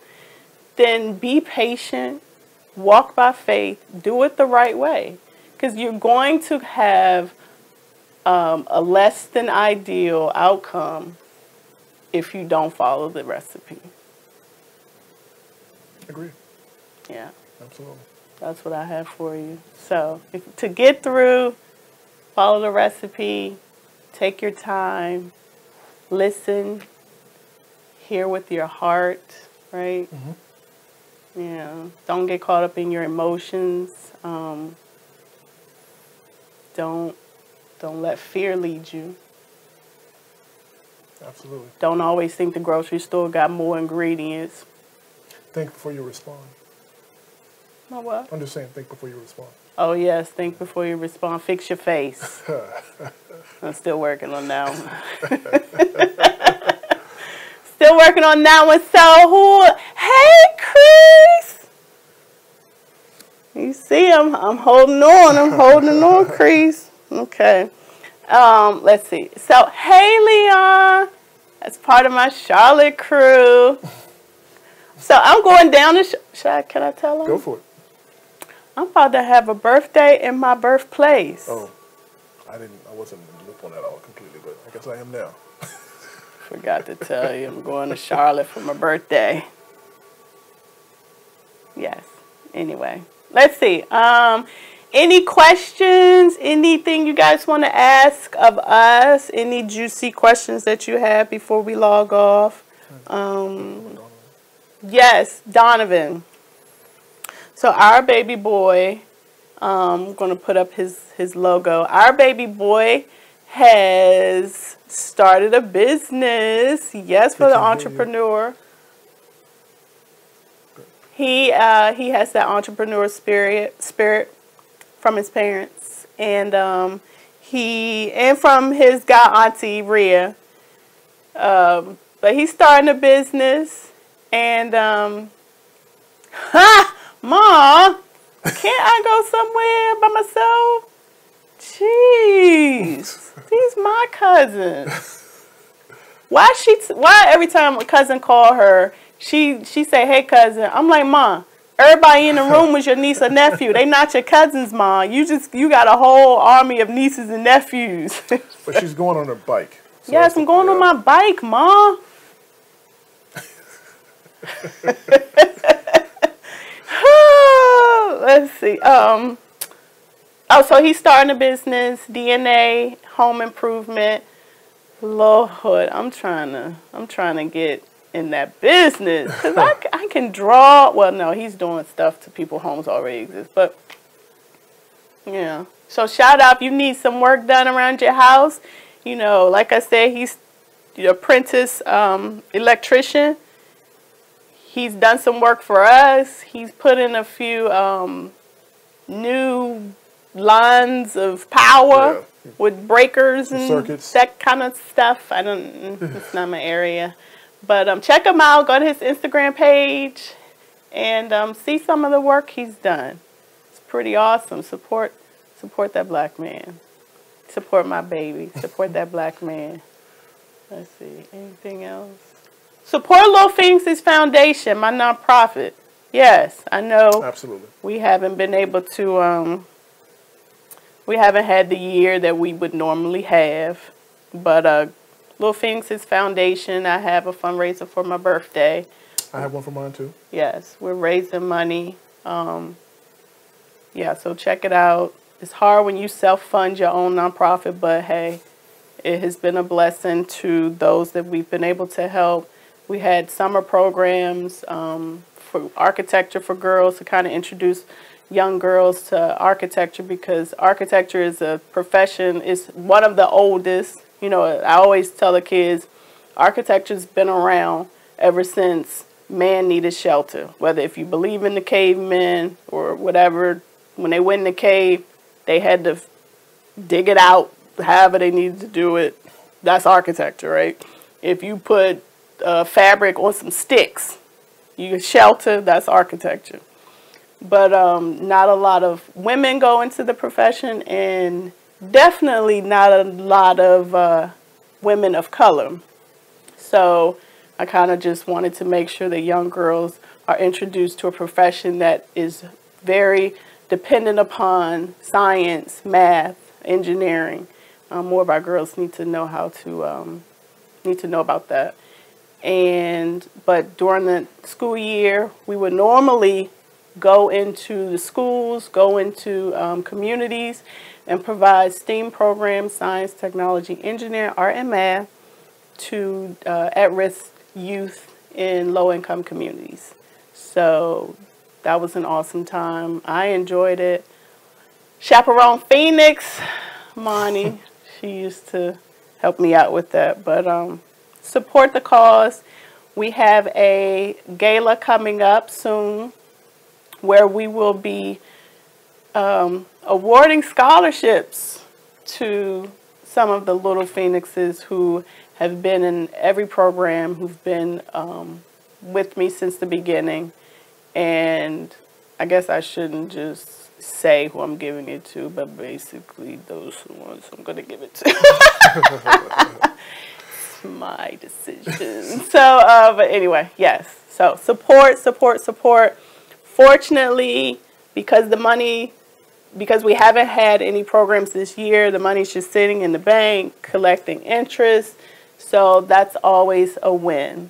then be patient, walk by faith, do it the right way. Because you're going to have a less than ideal outcome if you don't follow the recipe. Agree. Yeah. Absolutely. That's what I have for you. So to get through, follow the recipe, take your time, listen, hear with your heart, right? Yeah. Don't get caught up in your emotions. Don't let fear lead you. Absolutely. Don't always think the grocery store got more ingredients. Think before you respond. No what? I'm just saying, think before you respond. Oh, yes. Think before you respond. Fix your face. I'm still working on that one. Still working on that one. So, hey, Chris. You see, I'm holding on. I'm holding on, Chris. Okay. Let's see. So, hey, Leon. That's part of my Charlotte crew. So, I'm going down to... Can I tell them? Go for it. I'm about to have a birthday in my birthplace. Oh, I wasn't in the loop on that all completely, but I guess I am now. Forgot to tell you, I'm going to Charlotte for my birthday. Yes. Anyway, let's see. Any questions? Anything you guys want to ask of us? Any juicy questions that you have before we log off? Yes, Donovan. So our baby boy, I'm going to put up his logo. Our baby boy has started a business. Yes, for the entrepreneur. He has that entrepreneur spirit from his parents, and from his god auntie Rhea. But he's starting a business, and Ma, can't I go somewhere by myself? Jeez, he's my cousin. Why every time a cousin call her, she say, "Hey cousin," I'm like, "Ma, everybody in the room was your niece or nephew. They not your cousins, Ma. You got a whole army of nieces and nephews." But she's going on her bike. So yes, I'm going on my bike, Ma. Let's see. So he's starting a business, DNA, home improvement. Lord, I'm trying to get in that business because I can draw. Well, no, he's doing stuff to people homes already exist, but yeah. So shout out if you need some work done around your house. You know, like I said, he's the apprentice electrician. He's done some work for us. He's put in a few new lines of power with breakers and circuits, that kind of stuff. It's not my area. But check him out. Go to his Instagram page and see some of the work he's done. It's pretty awesome. Support that black man. Support my baby. Support that black man. Let's see. Anything else? Support Little Phoenix's Foundation, my nonprofit. Yes, I know. Absolutely. We haven't been able to, we haven't had the year that we would normally have. But Little Phoenix's Foundation, I have a fundraiser for my birthday. I have one for mine too. Yes, we're raising money. Yeah, so check it out. It's hard when you self-fund your own nonprofit, but hey, it has been a blessing to those that we've been able to help. We had summer programs for architecture for girls to kind of introduce young girls to architecture because architecture is a profession. It's one of the oldest. You know, I always tell the kids, architecture's been around ever since man needed shelter. Whether if you believe in the cavemen or whatever, when they went in the cave, they had to dig it out, however they needed to do it. That's architecture, right? If you put fabric on some sticks, you get shelter, that's architecture. But not a lot of women go into the profession, and definitely not a lot of women of color. So I kind of just wanted to make sure that young girls are introduced to a profession that is very dependent upon science, math, engineering. More of our girls need to know how to know about that. But during the school year, we would normally go into the schools, go into communities, and provide STEAM programs, science, technology, engineering, art, and math to at-risk youth in low-income communities. So that was an awesome time. I enjoyed it. Chaperone Phoenix, Monty, she used to help me out with that. But support the cause. We have a gala coming up soon where we will be awarding scholarships to some of the Little Phoenixes who have been in every program, who've been with me since the beginning. And I guess I shouldn't just say who I'm giving it to, but basically those are the ones I'm going to give it to. It's my decision. So, but anyway, yes. So support. Fortunately, because we haven't had any programs this year, the money's just sitting in the bank, collecting interest. So that's always a win.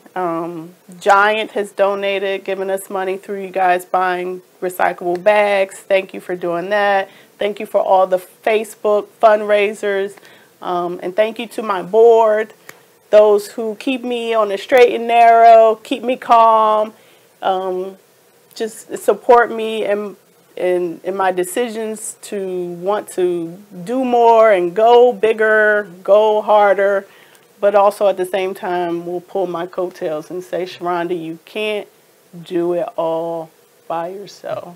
Giant has donated, given us money through you guys buying recyclable bags. Thank you for doing that. Thank you for all the Facebook fundraisers. And thank you to my board, those who keep me on the straight and narrow, keep me calm, just support me in my decisions to want to do more and go bigger, go harder. But also at the same time, will pull my coattails and say, Sharonda, you can't do it all by yourself.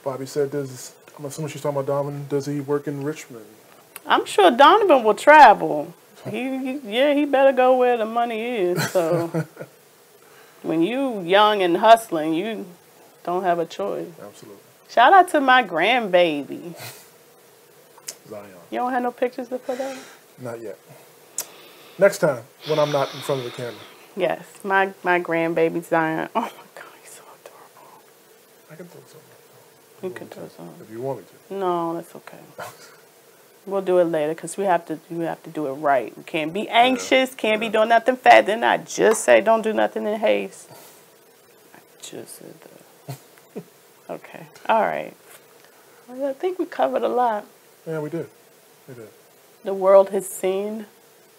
Bobby said, I'm assuming she's talking about Donovan, does he work in Richmond? I'm sure Donovan will travel. He better go where the money is. So when you young and hustling, you don't have a choice. Absolutely. Shout out to my grandbaby. Zion. You don't have no pictures to put up? Not yet. Next time, when I'm not in front of the camera. Yes, my grandbaby Zion. Oh my God, he's so adorable. I can throw something. You can throw something. If you want me to. No, that's okay. We'll do it later because we have to do it right. We can't be anxious. Can't be doing nothing fast. Didn't I just say don't do nothing in haste? I just said that. Okay. All right. Well, I think we covered a lot. Yeah, we did. We did. The world has seen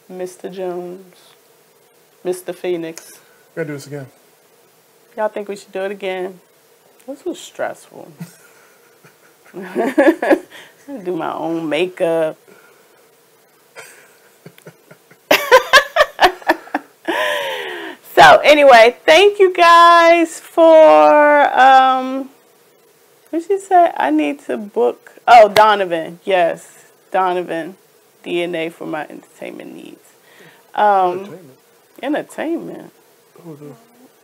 Mr. Jones, Mr. Phoenix. We gotta do this again. Y'all think we should do it again? This was stressful. I do my own makeup. So anyway, thank you guys for what she said? I need to book. Oh, Donovan. Yes, Donovan. DNA for my entertainment needs. Entertainment.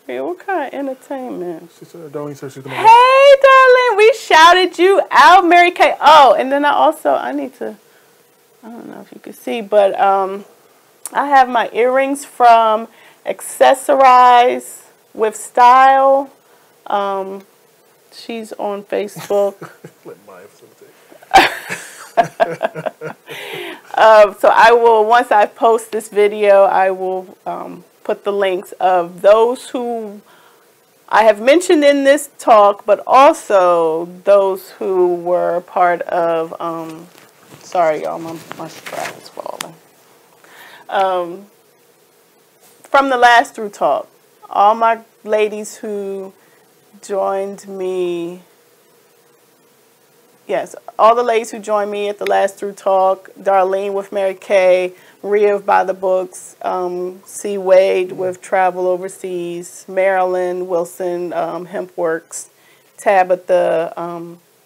Yeah, what kind of entertainment? She said, Darlene said she's gonna. Hey, darling, we shouted you out, Mary Kay. Oh, and then I need to, I don't know if you can see, but I have my earrings from Accessorize with Style. She's on Facebook. Let Maya facilitate. So I will, once I post this video, I will put the links of those who I have mentioned in this talk, but also those who were part of, sorry y'all, my strap is falling. From the last through talk, all my ladies who joined me, yes, all the ladies who joined me at the last through talk, Darlene with Mary Kay, Rhea by the Books, C. Wade with Travel Overseas, Marilyn Wilson, Hempworks, Tabitha,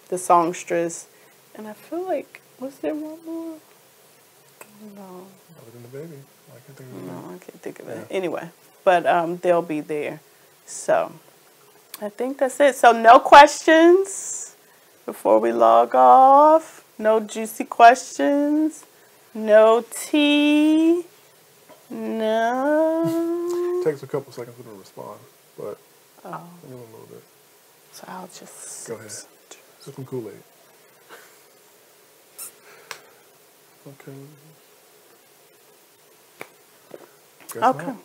the Songstress, and I feel like, was there one more? No. Other than the baby. I can't think of it. No, I can't think of it. Anyway, but they'll be there. So, I think that's it. So, no questions before we log off. No juicy questions. No tea. No. It takes a couple seconds for them to respond, but Oh, give them a little bit. so I'll just... Go ahead. Sip some Kool-Aid. Okay. Guess Okay. not.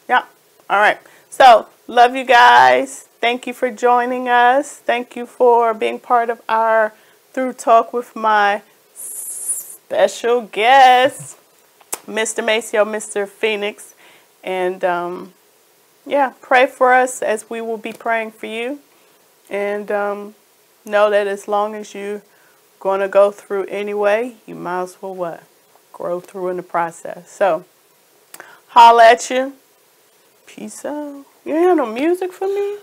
Yeah. All right. So, love you guys. Thank you for joining us. Thank you for being part of our Through Talk with my special guest, Mr. Maceo, Mr. Phoenix. And, yeah, pray for us as we will be praying for you. And know that as long as you're going to go through anyway, you might as well what? Grow through in the process. So, holla at you. Peace out. You ain't have no music for me?